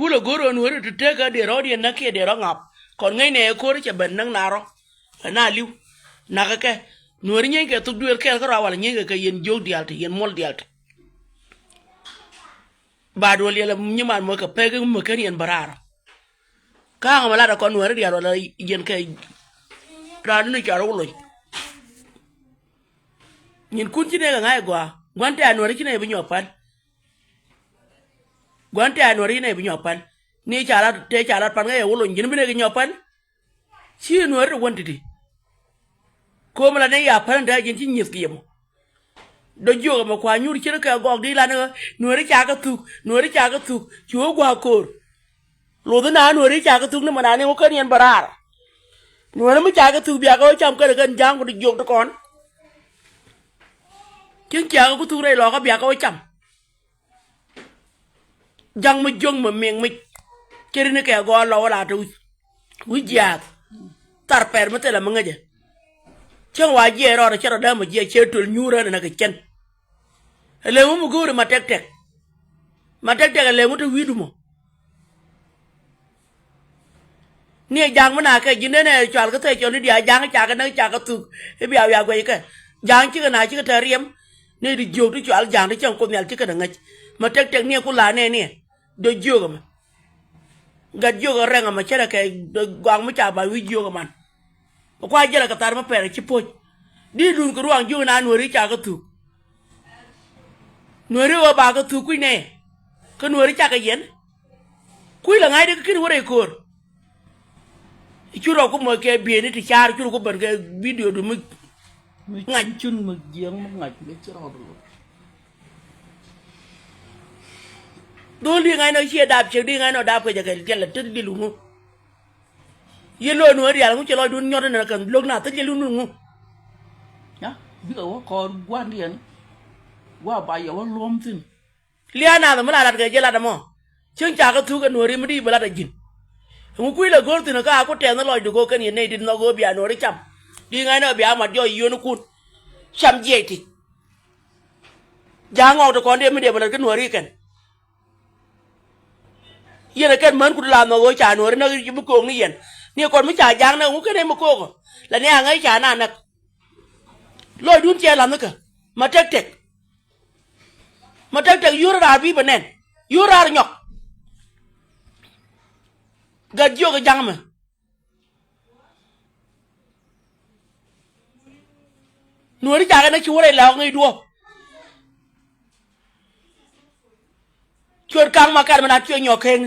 kula goro nuori to take de rodi na ke de rongap kon ngai ne ko ri che ben nang naro na liu na ka ke nuori nyen ke tu duel ke ko rawal nyen ke yen jog dialte yen mol dialte ba do le nyiman mo ka pege mo ken yen barara ka ngama la ko nuori dialo la yen ke ra ni ka ro lo nyin kun ti ne ngai gwa gwante nuori kine bi nyopan gwante nuori ne bi nyopan ni chala te chala pan ngai wolo nyin bi ne nyopan chi nuori wonti di ko mala ne ya pan da jin tin nyif yemo do joga ma kwa nyur kire ka gog di la ne nuori cha ka tu chu gwa kor lo da na nuori cha ka tu ne mana ne ko kan yen barar nuori mi cha ka tu bia ko cham ka kan jang ko di jog to kon kin cha ko tu re lo ka bia ko cham jang mi jong ma meng mi kire ne ka go lo la tu wi ja tar per ma te la ma ngaje chang wa je ro ra da ma je che tul nyura na ka chen le mu go ma tek tek le mu to widu mo ni jang ma na ka jine ne chal ka te cho ni dia jang cha ka na cha ka tu e bia ya gwe ka jang chi ka na chi ka ta riem ne di jo tu chal jang de chang ko mel chi ka ngach ma tek tek ni ku la ne ni do jo ga ma ga jo ga renga ma chera ka gwang ma cha ba wi jo ga man kwa jela ka tar ma pere chi po di dun ko ruang jo na nuori cha ka tu nuori wa ba ka tu ku ne ka nuori cha ka yen ku la ngai de ka kin wore kor chu ro ko mo ke bi ni ti char chu ko ban ke video du mu ngạch chun mà giếng mà ngạch biết chưa đâu được do li ngai no che dab che di ngai no dab ko ja ke tel te di lu mu ye lo nuori ya mu che lo dun nyor na kan lok na te lu nu nhá biết đâu còn quan điện qua bài giờ luôn tin liana da mala da jela da mo chen cha ka tu ka nuori mu di bala da jin mu ku la gol tin ka ko te na lo du go kan ye ne di no go bia nuori cham di ngai no bia ma jo yo nu kun cham je ti jango to ko de mi de bala ka nuori kan yene kan man ku la no go cha nuori na ki bu ko ni yen ni kon mi cha jang na mu ke ne mu ko ko la ne ngai cha na nak lo dun che la na ka ma tek tek yura bi benen yura nyok ga jo ga jang ma nuori cha ga na chi wore la ngai duo chur kang ma kar ma na chue nyok ken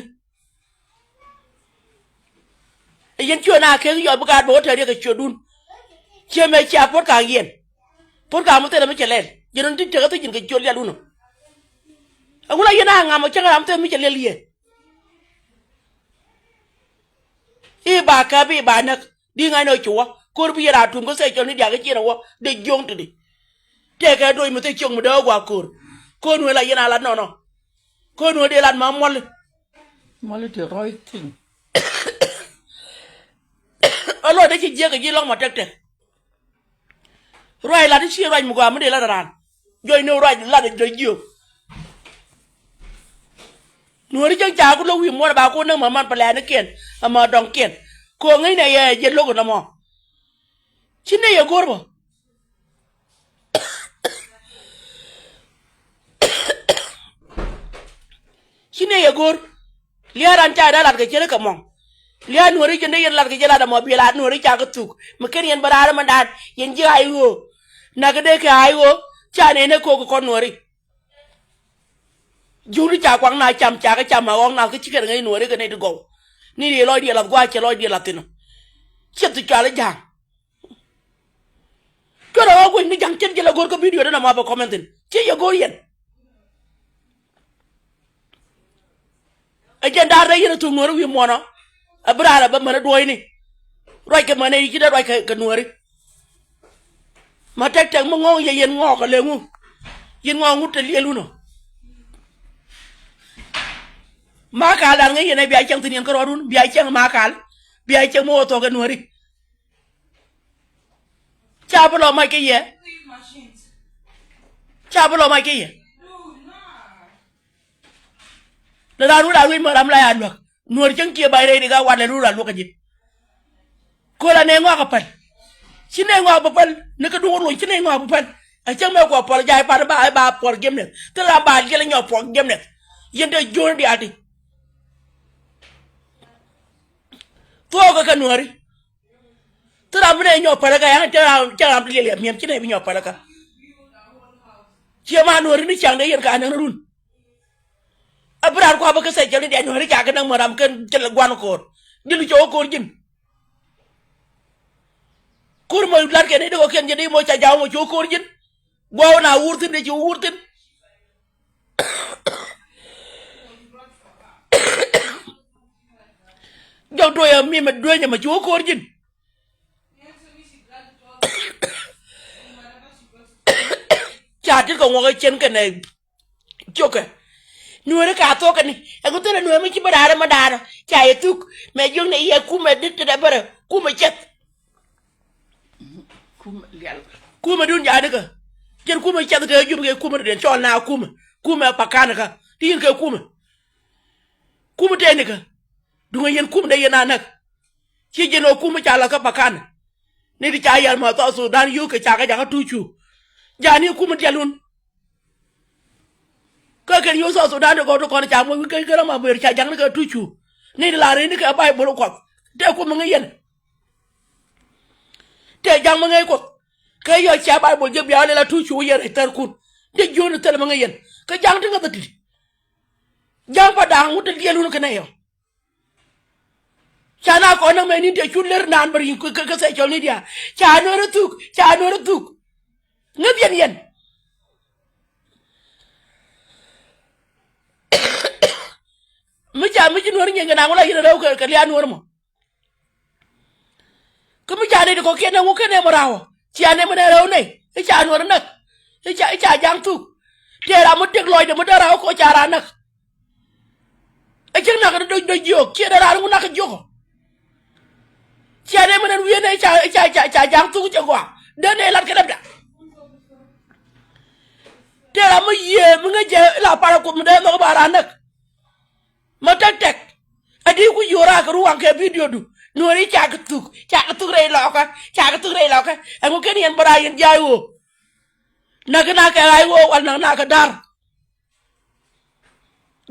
yen chue na ken yo bu ga bo te de ga chue dun che me cha pot ka yen pot ka mo te me chelen yen tin te ga te jin ga chue ya lu no agula yena nga mo changa am te mi chele liye e ba ka bi ba nak di ngai no chuo ko bi ra tum ko se cho ni dia ga chi na wo de jong ti di te ka do mi te chong mo do gwa ko nu la yena la no ko nu de lan ma mol mà lấy tiền rồi thì alo de chi je ga ji long ma tek tek roi la di chi roi mo gwa mo de la ran joy no roi la de joy jiu nuori chang cha ko lo wi mo ba ko nang ma man pala na ken ama dong ken ko ngai na ye je lo ko na mo chine ye gorbo chine ye gor liaran cha da lat ke chere ka mo lia nuori chende yen lat ke jela da mo bi la nuori cha ko tuk ma ken yen barara man dat yen ji ai wo na ga de ke ai wo cha ne ko nuori juri cha kwang na cham cha ka cham ma ong na ke chi ke ngai nuori ke ne de go ni ri lo di la gwa che lo di la tino che tu cha le jang ko ro ko ni jang chen je la gor ko video na ma ba commentin che ye gor yen a jen da re yen tu nuori wi mo no a bra ba ma na do ni roi ke ma ne ki da roi ke nuori ma tek tek mo ngong ye yen ngo ka le ngu yen ngo ngu te le lu no makal dan ngai ne biya chang tin ko rodun biya chang makal biya chang mo to ga nuori cha bolo mai ke ye cha bolo mai ke ye la da nu da wi ma ram la ya nok nuor chang kia bai re ga wa le ru la lu ka ji ko la ne ngwa ka pal chine ngwa ba pal ne ka du ro chine ngwa ba pal a chang me ko pol jai pa ba pol gem ne te la ba ge le nyo pol gem ne yende jon di ati to ka nuori te la mne nyo pal ka ya te la le miem chine bi nyo pal ka chia ma nuori ni chang de yen ka nan run abrar ko ba ka sai jeli de nuori ka nang maram ken tel gwan ko dilu cho ko jin kur mo lar ke ne do ken jadi mo cha jaw mo cho ko jin go na wurtin de ci wurtin do do ya mi ma do nya ma cho ko jin cha ti ko ngo chen ke ne choke nuore ka to kan e ko tele nuore mi ci badara ma dara cha e tuk me jong ne ye ku me dit de bare ku me chet ku me dun ya de ka ken ku me chet ka jub ke ku me den chol na ku me pakana ka tin ke ku me te ne ka du nga yen ku me de yena nak ci jeno ku me cha la ka pakana ne di cha yar ma to so dan yu ke cha ka ja ka tuchu jani ku me telun ka ken yo so dan ko to ko cha mo ke ke ma ber cha jang ka tuchu ni la re ni ka bai bo ko te ku mo yen te jang mo ngai ko ka yo cha bai bo je bia le la tuchu yer tar kun te jo no tel mo yen ka jang te ngata ti jang pa dang mu te yelu ka ne yo cha na ko na me ni te chu ler nan ber ko ka sai chol ni dia cha no ru tuk ngat yen mi nuor nyenga na ngola yina rew ka lian nuor mo ko mi jane ko kene mo kene mo rawo ci ane mo rew ne e cha nuor nak e cha jang tu tera mo tek loy de mo dara ko cara nak e ci nak do jok ci dara ngo nak joko ci ane mo wi ne cha jang tu ci ko de ne lat ka da tera mo ye mo nga je la para ko mo de no bara nak ma tek adi ku yora ka ruang ke video du nuori cha ka tuk rei lo ka ngo ken yen bara yen jayo na ka ai wo wal na ka dar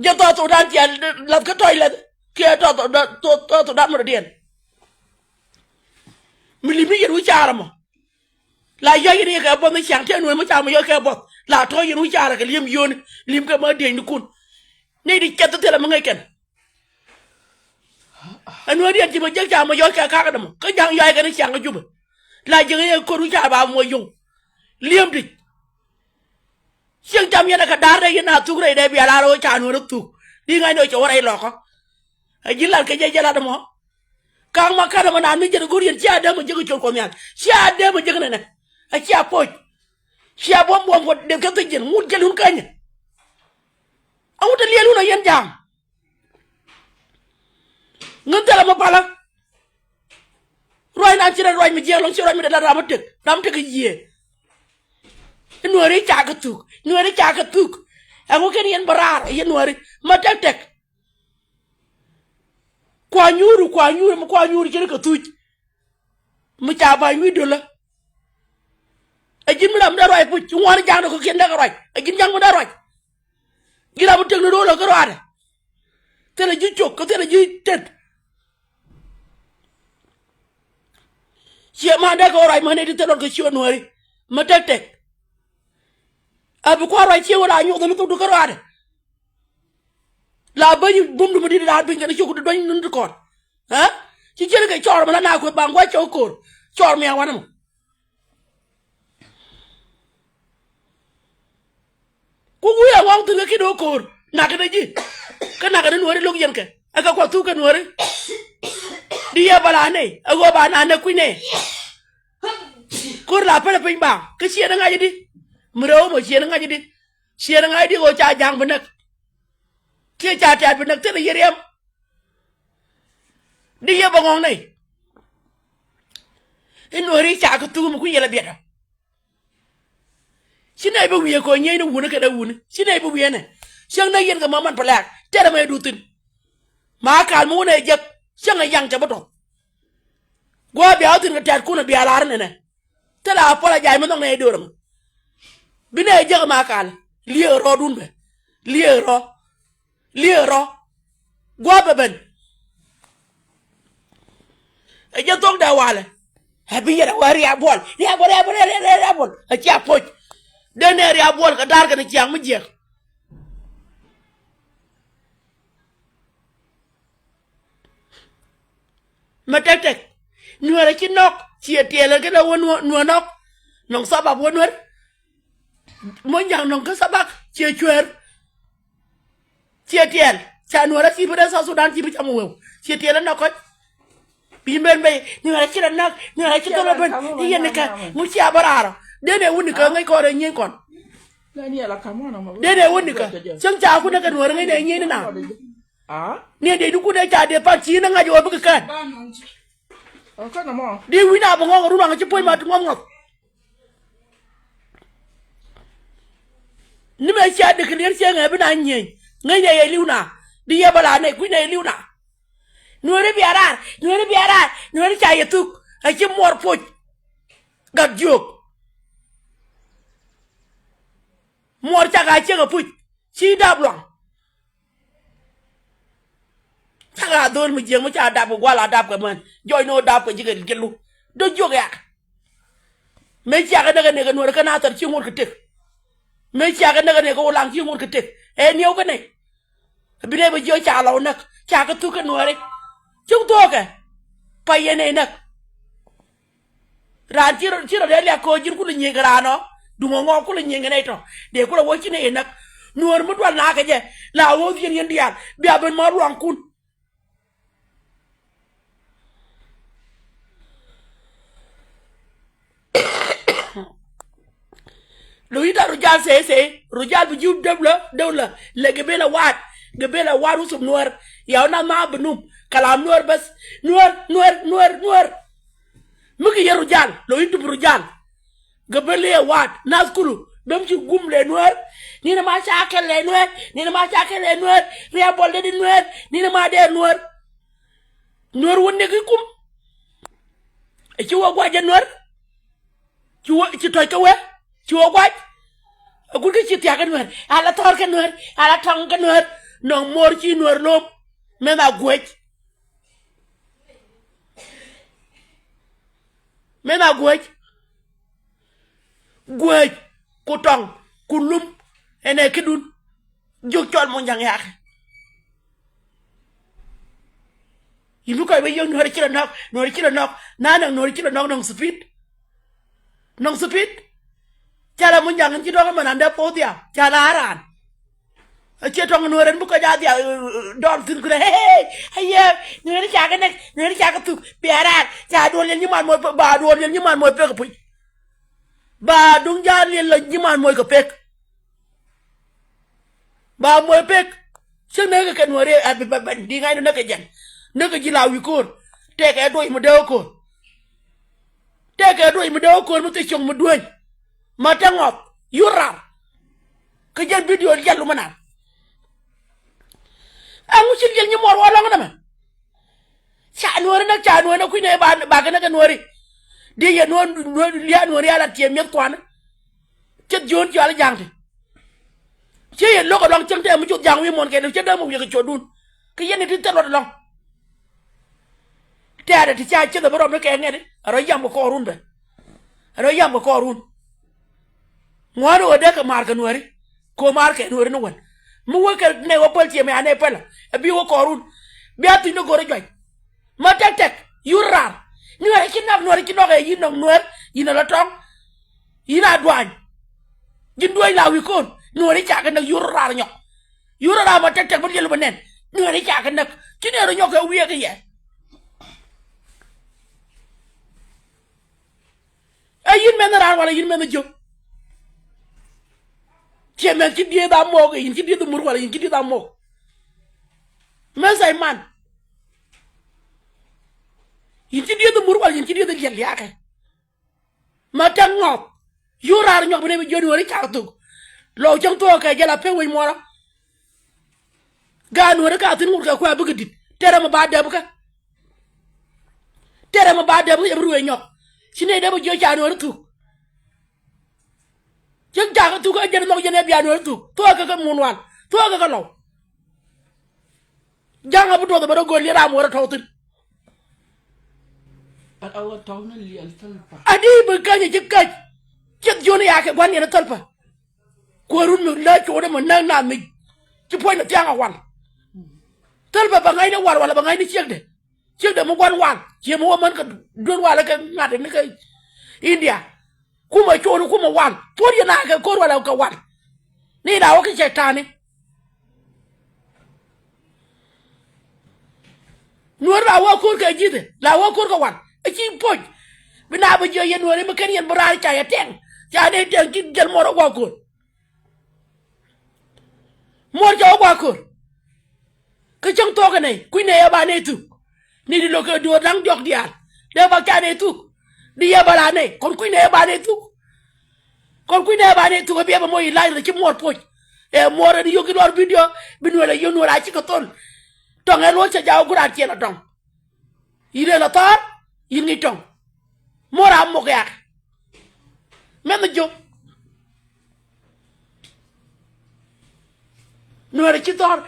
je to dan ti la ka toilet ke to dan mo den mi li mi yen wu chara mo la yo yen ka bo mi chang te nuori mo cha mo yo ka bo la to yen wu chara ka lim yon lim ka ma de ni kun ni di chat te la ma ngay ken anu ri ti ma je cha ma yo ka ka dum ka jang yo ka ni chang ju la je ye ko ru cha ba mo yung liam di siang tam ya ka dar de na tu re de bi ala ro cha nu ru tu di ngai no cho re lo ko a ji la ka je la mo ka ma ka ma na mi je ko ri cha da mo je ko ko mi cha da mo je na a cha po cha bom ko de ka te je mu je lun ka ni awu te lielu na yen jam ngantala ma pala roy na ci roy mi je long ci roy mi da ram tek ye nuori cha ka tuk awu ken yen barar yen nuori ma tek kwa nyuru ci ka tuj mu cha ba mi do la ajin mi ram da roy pu ci ngor jang ko ken da roy ajin jang mo da roy gira bu tegno do la ko roade tele ju chok ko tele ju tet ci ma da ko roy ma ne di telon ko ci onori ma tek abu ko roy ci wala ñu do ko roade la bañu bum du di da bi ngene ci ko do ñu ko ha ci jël ga cior ma na ko ba ngwa ci ko cior mi wanam ku ya wang tu ki do kor na ka ji ka na ka nuori log yen ka aka ko tu ka nuori di ya bala ne ago ba na na ku ne kor la pala pin ba ka ci na ngaji di mro mo ci na ngaji di ci na ngaji go cha jang bu nak ke cha ta bu nak te yerem di ya ba ngong ne nuori cha ka tu mo ku yela bieta sinai ba wiye ko nyai no wuna ka da wuna sinai ba wiye ne Siang na yen ga maman pelak tere me dutin ma kal mu ne jek siang yang ca beto gwa bi awtin ga tat kuna bi alar ne tela apola jay mo ne doram bi ne jek ma kal liye ro dun be liye ro gwa beben e je tok da wala habi yera wari abol a ci apoj de ne ri abol ka dar ga ne ci am jeex ma tek nuara ci nok ci tele ga da won no nok non sabab wonwer mo ñang non ka sabak ci cuer ci tel ca nuara ci bu sa Sudan ci bi am wew ci tele nakko bi men bay nuara ci nak nuara ci tolo ben yene ka mu ci abarara dene woni ka ngay ko re ñi kon dene woni ka sang ca ku naka nuara ngay ne ñi na ne de du ku de ca de pa ci na nga jo bu kan di wina ba ngong rulang ci poy ma ngom ngom ni me cha de clear che nga bina nyi nga ye liuna di ye bala ne ku ne liuna nuore biara cha ye tuk a ci mor poj ga jok mor cha ga che ga puj ci dablong Taga don mi jeng mo cha dab wala dab ka man joy no dab ka jigen gelu do jog yak me cha ga daga ne ga no ka na tar ci ngor ka tek me cha ga daga ne ko lang ci ngor ka tek e ñew ka ne bi ne ba joy cha law nak cha ka tu ka no rek ci to ka pa yene nak ran ci ro de ko jir ku ni ga no du mo ngo ku ni ngene to de ku wo ci ne nak nuor mu dwal na ka je la wo yen yen dial bi aben ma ruan kun Luida rujal se rujal bi jub dewla le gebela wat usum nuar yaw na ma benum kalam nuar bas nuar mugi ya rujal lo itu rujal gebele wat naskulu bem ci gumle nuar ni na ma chakel le nuar ria bolde di nuar ni na ma de nuar wonne ki kum e ci wo gwaje nuar ci toy ka we ci wo gwaj agul ke ci tiaga nuar ala tor ka nuar ala tong ka nuar no mor ci nuar lom mena gwaj ku tong ku lum ene kidun jog tol mo jang yak yibu koy be yo nuar ci la nok nana nuar ci la nok nong speed cara mo jang ci do ko mananda potia cara aran ci tong nuaren bu ko jaati don tin ko hey nuar ci aga tu biaran ca do len ñiman moy ba do len ñiman moy pek puy ba dung jaar len la ñiman moy ko pek ba moy pek ci ne ka nuare abi ba di ngay no ka jan naka jila wi ko te ka do mu dew ko mu te chong mu doñ ma tangop yuram ke jël video jallu manan amu ci jël ñi mor wala nga dama ca noori nak ku ne ba ga nak noori di ye noori ala tie mi twana ci jon ci ala jangte ci ye loko long ci te mu ci jang wi mon ke ci da mu ye ko dun ke yene di telo long teade ti ca ci da borom ke ngede ro yam ko runde ngwano wada ka marka nuari ko marka nuari no wan mu waka ne wo polti me ane pala bi wo korun bi ati no gore joy ma tek yurar nuari ki nok e yinok nuar yina la tong yina dwan jin doy la wi kon nuari ka nak yurar nyok yurara ma tek bu jelu banen nuari ka nak ki ne ro nyok wi ka ye ayin men ran wala yin men jo Kemen ci die da mo yin ci die da mur wala yin ci die da mo men say man yin ci die da mur wala yin ci die da gel yaake ma tan ngop yurar ñok bu ne bi jodi wori ka tu lo jang to ka jala pe wi mora ga nuor ka tin mur ka kwa bugedit tere ma ba de buka tere ma ba de bu yebru e nyok sine de bu jo cha nuor tu jeng ja ka tu ka jere no jene bia nuor tu to ka munwan to ka law janga bu do ba go li ram wora tawtin But our town is a little bit. adi bu kanye jikaj jit joni ya ke gwan ne talpa ko run mi la ko de mo na mi ci poy na tianga wan talpa ba ngay ne war wala ba ngay ni ciek de mo gwan wan ci mo man ka don wala ka ngade ni ka India kuma choro kuma wan por yana ka ko wala ka wan ni da o ka chetani nuor la wa ko ka jide la wa ko ka wan ci poj bina ba je yen wala ba kan yen bra cha ya teng cha de teng ci jël moro wa ko mor ja wa ko ka chang to ka ne ku ne ya ba ne tu ni di lo ka do dang jok dial de ba cha ne tu di ya ba la ne kon ku ne ya ba ne tu kon ku ne ya ba ne tu bi ba moy la ci mor poj e mor di yogi lor video bin wala yon wala ci ka ton tong e lo cha jaw gura ci na tong ire la tar yingi tong mora mo yak men jo nuar ci tor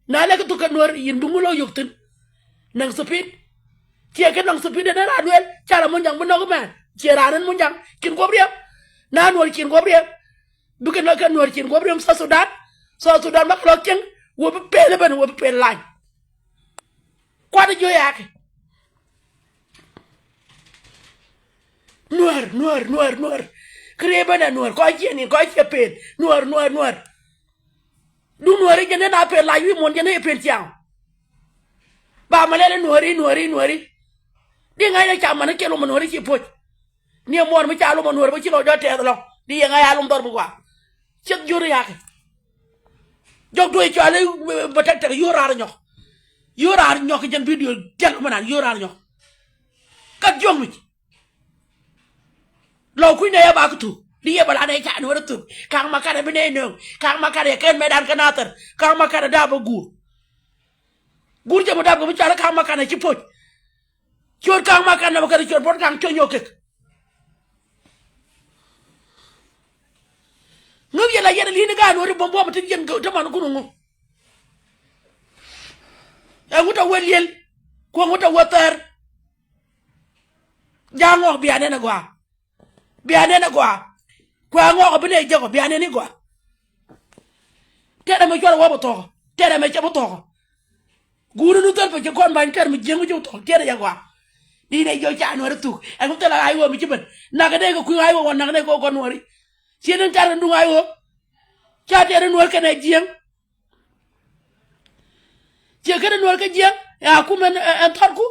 na la ko ka nuar yin bu mu lo yoktin nang sapit ci ke nang sapit de na duel cara mo jang bu no man ci ranan mo jang kin ko briam na nuar kin ko briam bu ke na ka nuar kin ko briam sa sudan mak lo ken wo bu pele ban wo bu pele lañ kwa de jo yak nuar kreba na nuar ko jeni ko chepen nuar du nuar jene na pe la wi mon jene pen tiang ba malele nuari di ngai na chama na kelo nuari ci poj ni mor mi chalu nuar ba ci lo do te lo di ngai alum dor bu kwa chet juru yak jog do ci ale ba tek tek yorar ñok jën video tel ma nan yorar ñok kat jom mi lo ku ne ya ba ku di ye bala ne cha no tu kang makare bi ne no kang makare ken medan kanater kang makare da ba gur je mo da ko mi cha kang makare ci poj cior kang makare ba ka cior bon kang tonyo kek ngam ye la ye li ni ga no ri bombo ma tin jen ko man ko no nguta weliel ko nguta water jango biane na gwa kwa ngo bine jago biane ni gwa tere me jor wo to tere me chabo to guru nu tan pe kon ban ter me jengu jo to tere ya gwa di ne jo cha no tu e nguta la ai wo mi chiben na ga de ko ku ai wo na ga de ko kon wori sinen tar ndu ai wo cha tere no ke ne jeng je kada nuar ka jiang ya ku men entarku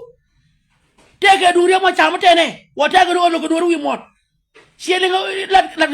tege duri ma chama tene wa tege no ko wi mot siele la